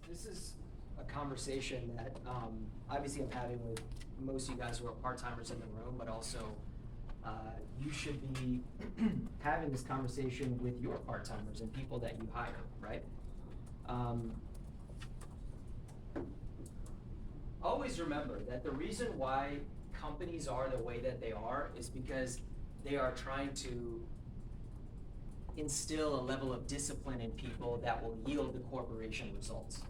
This is a conversation that obviously I'm having with most of you guys who are part-timers in the room, but also you should be having this conversation with your part-timers and people that you hire, right? Always remember that the reason why companies are the way that they are is because they are trying to instill a level of discipline in people that will yield the corporation results.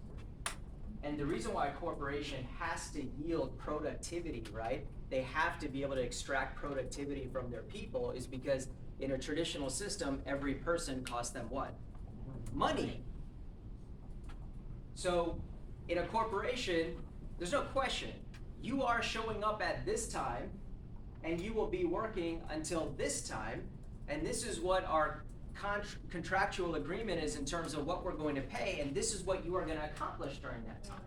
And the reason why a corporation has to yield productivity, right? They have to be able to extract productivity from their people is because in a traditional system, every person costs them what? Money. So in a corporation, there's no question. You are showing up at this time and you will be working until this time, and this is what our contractual agreement is in terms of what we're going to pay, and this is what you are going to accomplish during that time.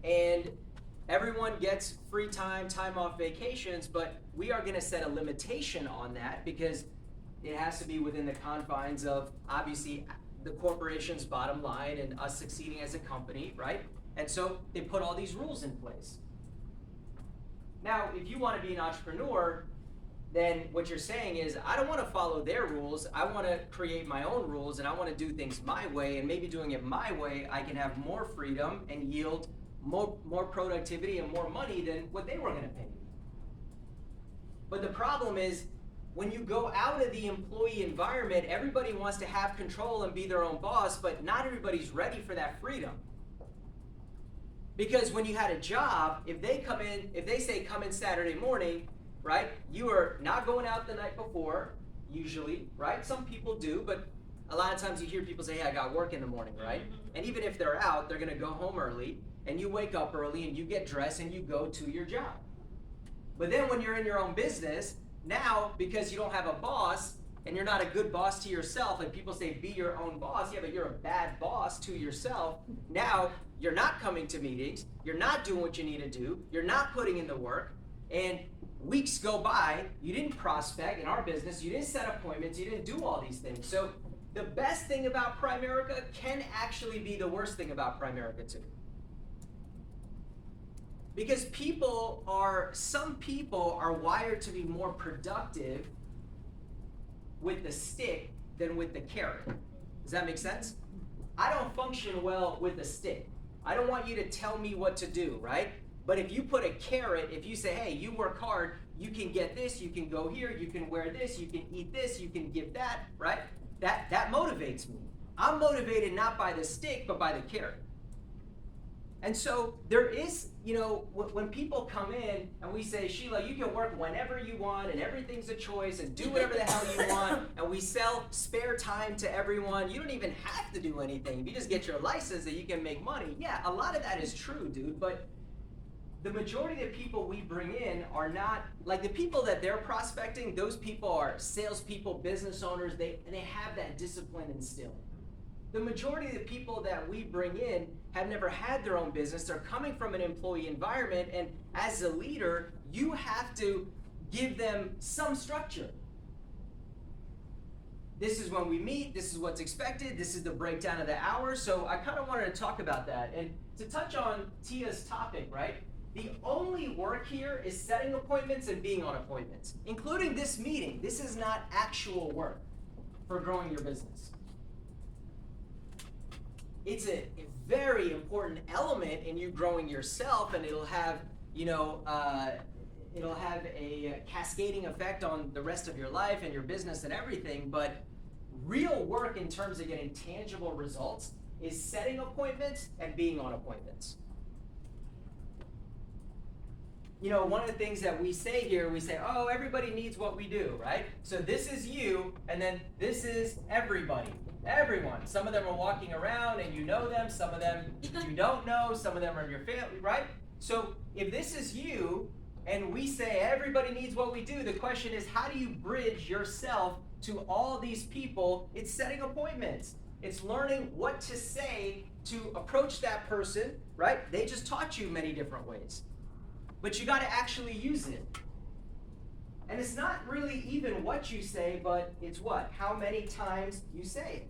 And everyone gets free time, time off vacations, but we are going to set a limitation on that because it has to be within the confines of obviously the corporation's bottom line and us succeeding as a company, right? And so they put all these rules in place. Now, if you want to be an entrepreneur, then what you're saying is, I don't want to follow their rules. I want to create my own rules, and I want to do things my way, and maybe doing it my way, I can have more freedom and yield more productivity and more money than what they were going to pay me. But the problem is, when you go out of the employee environment, everybody wants to have control and be their own boss, but not everybody's ready for that freedom. Because when you had a job, if they say come in Saturday morning, right? You are not going out the night before, usually, right? Some people do, but a lot of times you hear people say, hey, I got work in the morning, right? And even if they're out, they're gonna go home early, and you wake up early, and you get dressed, and you go to your job. But then when you're in your own business, now, because you don't have a boss, and you're not a good boss to yourself, and people say be your own boss, yeah, but you're a bad boss to yourself. Now, you're not coming to meetings, you're not doing what you need to do, you're not putting in the work, and weeks go by, you didn't prospect in our business, you didn't set appointments, you didn't do all these things. So the best thing about Primerica can actually be the worst thing about Primerica too. Because some people are wired to be more productive with the stick than with the carrot. Does that make sense? I don't function well with a stick. I don't want you to tell me what to do, right? But if you put a carrot, if you say, hey, you work hard, you can get this, you can go here, you can wear this, you can eat this, you can give that, right? That motivates me. I'm motivated not by the stick, but by the carrot. And so there is, when people come in and we say, Sheila, you can work whenever you want and everything's a choice and do whatever the hell you want, and we sell spare time to everyone. You don't even have to do anything. If you just get your license that you can make money. Yeah, a lot of that is true, dude, but the majority of the people we bring in are not, like the people that they're prospecting, those people are salespeople, business owners, they have that discipline instilled. The majority of the people that we bring in have never had their own business. They're coming from an employee environment, and as a leader, you have to give them some structure. This is when we meet, this is what's expected, this is the breakdown of the hours. So I kind of wanted to talk about that. And to touch on Tia's topic, right? The only work here is setting appointments and being on appointments, including this meeting. This is not actual work for growing your business. It's a very important element in you growing yourself, and it'll have, it'll have a cascading effect on the rest of your life and your business and everything. But real work in terms of getting tangible results is setting appointments and being on appointments. One of the things that we say here, we say, oh, everybody needs what we do, right? So this is you, and then this is everybody. Everyone. Some of them are walking around and you know them, some of them you don't know, some of them are your family, right? So if this is you, and we say everybody needs what we do, the question is, how do you bridge yourself to all these people? It's setting appointments. It's learning what to say to approach that person, right? They just taught you many different ways. But you got to actually use it. And it's not really even what you say, but it's what? How many times you say it.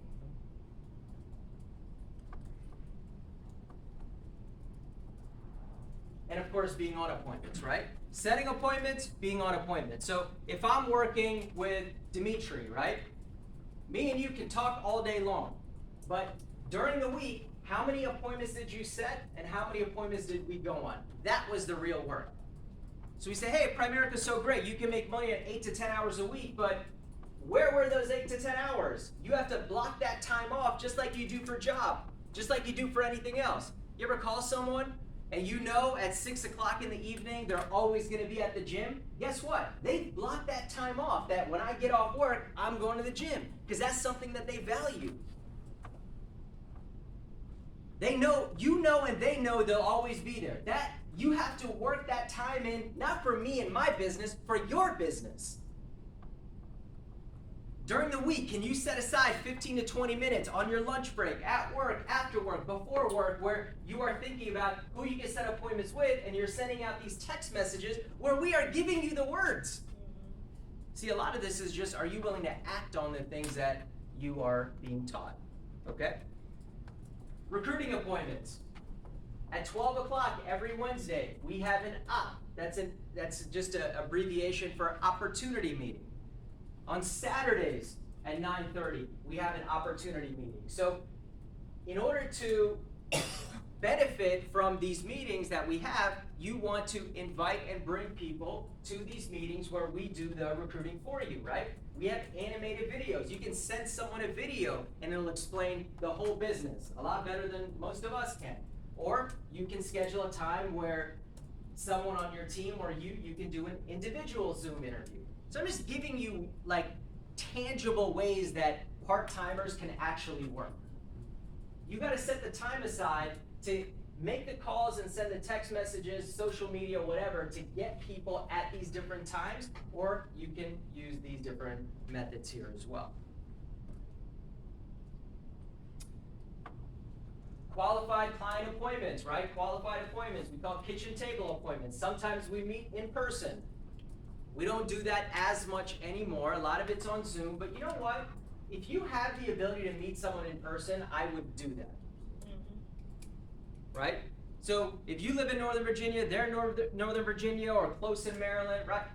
and of course being on appointments, right? Setting appointments, being on appointments. So if I'm working with Dimitri, right? Me and you can talk all day long, but during the week, how many appointments did you set and how many appointments did we go on? That was the real work. So we say, hey, Primerica's so great, you can make money at 8 to 10 hours a week, but where were those 8 to 10 hours? You have to block that time off just like you do for a job, just like you do for anything else. You ever call someone and you know at 6 o'clock in the evening they're always going to be at the gym? Guess what? They block that time off, that when I get off work, I'm going to the gym, because that's something that they value. They know, you know, and they know they'll always be there. That you have to work that time in, not for me and my business, for your business. During the week, can you set aside 15 to 20 minutes on your lunch break, at work, after work, before work, where you are thinking about who you can set appointments with, and you're sending out these text messages where we are giving you the words? See, a lot of this is just, are you willing to act on the things that you are being taught? Okay? Recruiting appointments. At 12 o'clock every Wednesday, we have an OP. That's just an abbreviation for opportunity meeting. On Saturdays at 9:30, we have an opportunity meeting. So in order to benefit from these meetings that we have, you want to invite and bring people to these meetings where we do the recruiting for you, right? We have animated videos. You can send someone a video and it'll explain the whole business a lot better than most of us can. Or you can schedule a time where someone on your team or you can do an individual Zoom interview. So I'm just giving you like tangible ways that part-timers can actually work. You got to set the time aside to make the calls and send the text messages, social media, whatever, to get people at these different times, or you can use these different methods here as well. Qualified client appointments, right? Qualified appointments, we call kitchen table appointments. Sometimes we meet in person. We don't do that as much anymore. A lot of it's on Zoom, but you know what? If you have the ability to meet someone in person, I would do that. Right? So if you live in Northern Virginia, they're in Northern Virginia or close in Maryland, right?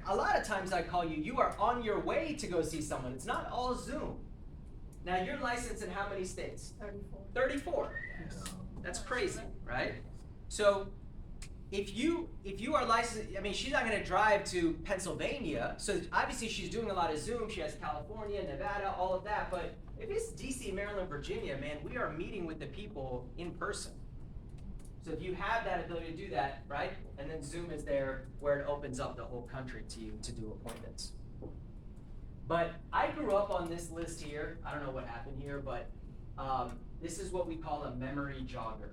A lot of times I call you, you are on your way to go see someone. It's not all Zoom. Now you're licensed in how many states? 34. 34. That's crazy, right? So if you are licensed, I mean, she's not going to drive to Pennsylvania, so obviously she's doing a lot of Zoom. She has California, Nevada, all of that, but if it's DC, Maryland, Virginia, man, we are meeting with the people in person. So if you have that ability to do that, right, and then Zoom is there where it opens up the whole country to you to do appointments. But I grew up on this list here. I don't know what happened here, but this is what we call a memory jogger.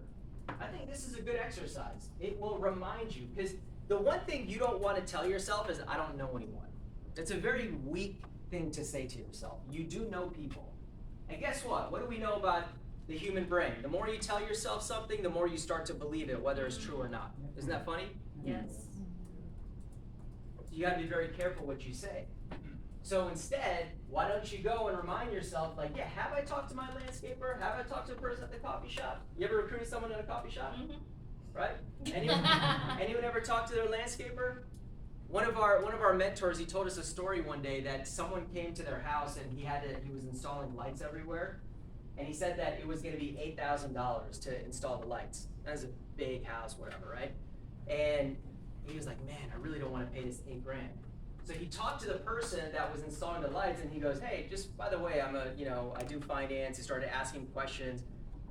I think this is a good exercise. It will remind you, because the one thing you don't want to tell yourself is, I don't know anyone. It's a very weak thing to say to yourself. You do know people. And guess what? What do we know about the human brain? The more you tell yourself something, the more you start to believe it, whether it's true or not. Isn't that funny? Yes. So you got to be very careful what you say. So instead, why don't you go and remind yourself, like, yeah, have I talked to my landscaper? Have I talked to a person at the coffee shop? You ever recruited someone in a coffee shop? Mm-hmm. Right? Anyone ever talked to their landscaper? One of our mentors, he told us a story one day that someone came to their house and he was installing lights everywhere, and he said that it was going to be $8,000 to install the lights. That was a big house, whatever, right? And he was like, man, I really don't want to pay this $8,000. So he talked to the person that was installing the lights, and he goes, hey, just by the way, I do finance. He started asking questions.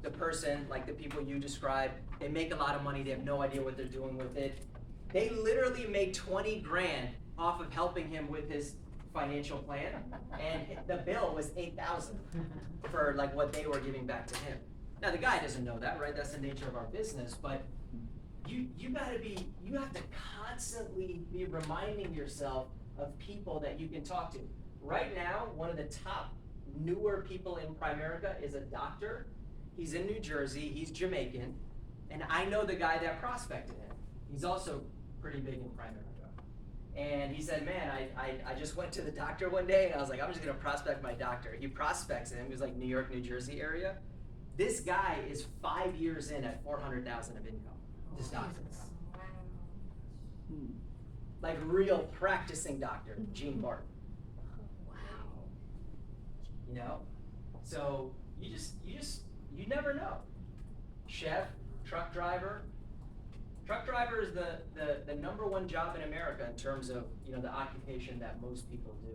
The person, like the people you described, they make a lot of money. They have no idea what they're doing with it. They literally made $20,000 off of helping him with his financial plan, and the bill was $8,000 for like what they were giving back to him. Now the guy doesn't know that, right? That's the nature of our business, but you have to constantly be reminding yourself of people that you can talk to. Right now, one of the top newer people in Primerica is a doctor. He's in New Jersey, he's Jamaican, and I know the guy that prospected him. He's also pretty big in Primerica. And he said, man, I just went to the doctor one day and I was like, I'm just gonna prospect my doctor. He prospects him, he was like New York, New Jersey area. This guy is 5 years in at $400,000 of income, this doctor. Like real practicing doctor, Gene Barton. Wow. You know? So you never know. Chef, truck driver. Truck driver is the number one job in America in terms of, you know, the occupation that most people do.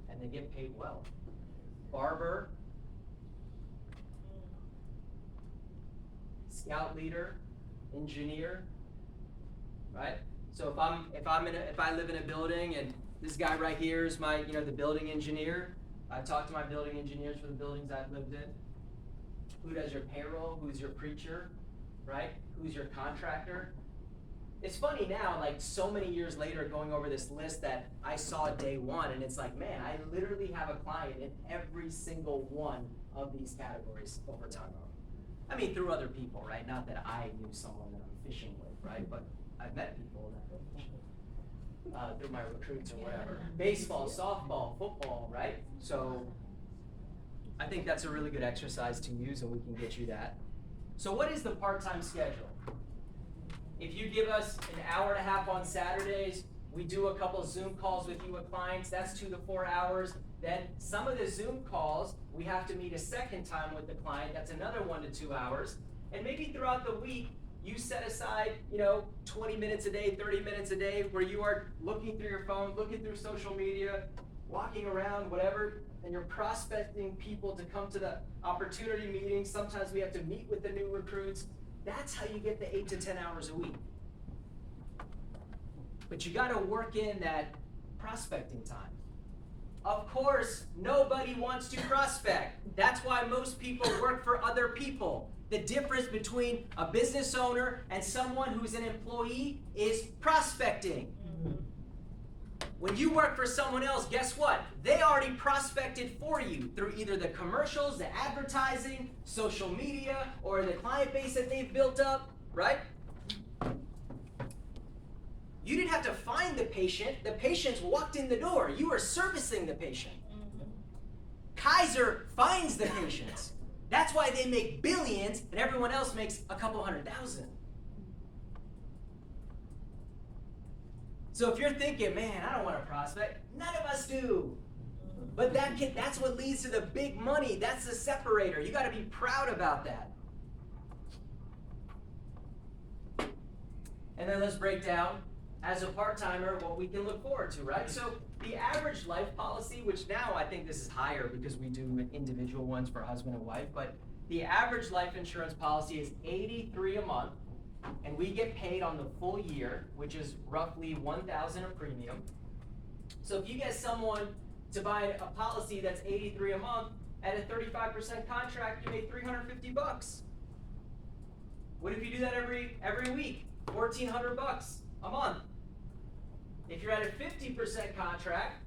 And they get paid well. Barber, scout leader, engineer, right? So if I live in a building and this guy right here is my, you know, the building engineer, I talk to my building engineers for the buildings I've lived in. Who does your payroll? Who's your preacher, right? Who's your contractor? It's funny now, like so many years later, going over this list that I saw day one, and it's like, man, I literally have a client in every single one of these categories over time. I mean, through other people, right? Not that I knew someone that I'm fishing with, right? But I've met people that through my recruits or whatever. Baseball, softball, football, right? So I think that's a really good exercise to use, and we can get you that. So what is the part-time schedule? If you give us an hour and a half on Saturdays, we do a couple of Zoom calls with you with clients, that's 2 to 4 hours. Then some of the Zoom calls, we have to meet a second time with the client, that's another 1 to 2 hours. And maybe throughout the week, you set aside, you know, 20 minutes a day, 30 minutes a day, where you are looking through your phone, looking through social media, walking around, whatever, and you're prospecting people to come to the opportunity meetings. Sometimes we have to meet with the new recruits. That's how you get the 8 to 10 hours a week. But you gotta work in that prospecting time. Of course, nobody wants to prospect. That's why most people work for other people. The difference between a business owner and someone who's an employee is prospecting. When you work for someone else, guess what? They already prospected for you through either the commercials, the advertising, social media, or the client base that they've built up, right? You didn't have to find the patient. The patients walked in the door. You were servicing the patient. Kaiser finds the patients. That's why they make billions and everyone else makes a couple $100,000. So if you're thinking, man, I don't want to prospect, none of us do. But that's what leads to the big money. That's the separator. You got to be proud about that. And then let's break down, as a part-timer, what we can look forward to, right? So the average life policy, which now I think this is higher because we do individual ones for husband and wife, but the average life insurance policy is $83 a month. And we get paid on the full year, which is roughly $1,000 a premium. So if you get someone to buy a policy that's $83 a month at a 35% contract, you made $350. What if you do that every week? $1,400 a month. If you're at a 50% contract,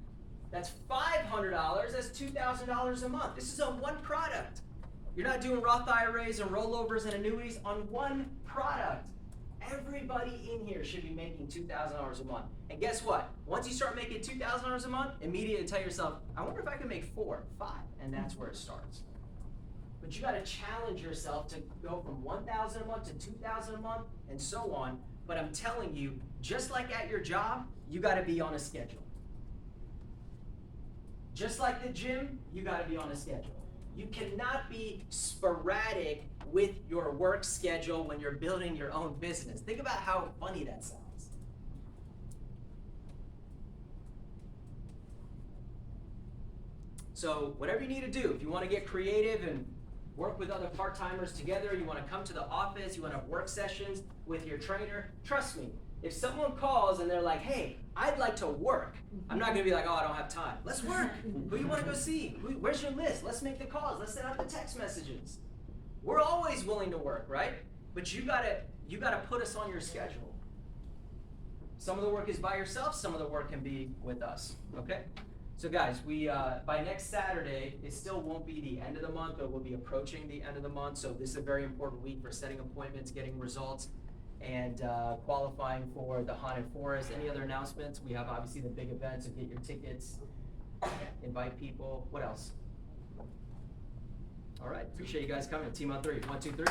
that's $500. That's $2,000 a month. This is on one product. You're not doing Roth IRAs and rollovers and annuities on one product. Everybody in here should be making $2,000 a month. And guess what? Once you start making $2,000 a month, immediately tell yourself, I wonder if I can make 4, 5, and that's where it starts. But you got to challenge yourself to go from $1,000 a month to $2,000 a month and so on. But I'm telling you, just like at your job, you got to be on a schedule. Just like the gym, you got to be on a schedule. You cannot be sporadic with your work schedule when you're building your own business. Think about how funny that sounds. So whatever you need to do, if you want to get creative and work with other part-timers together, you want to come to the office, you want to have work sessions with your trainer, trust me, if someone calls and they're like, hey, I'd like to work, I'm not going to be like, oh, I don't have time. Let's work. Who you want to go see? Where's your list? Let's make the calls. Let's send out the text messages. We're always willing to work, right? But you gotta put us on your schedule. Some of the work is by yourself. Some of the work can be with us, okay? So guys, we by next Saturday, it still won't be the end of the month, but we'll be approaching the end of the month. So this is a very important week for setting appointments, getting results, and qualifying for the Haunted Forest. Any other announcements? We have obviously the big events, so get your tickets, invite people. What else? All right, appreciate you guys coming. Team on 3. 1, 2, 3.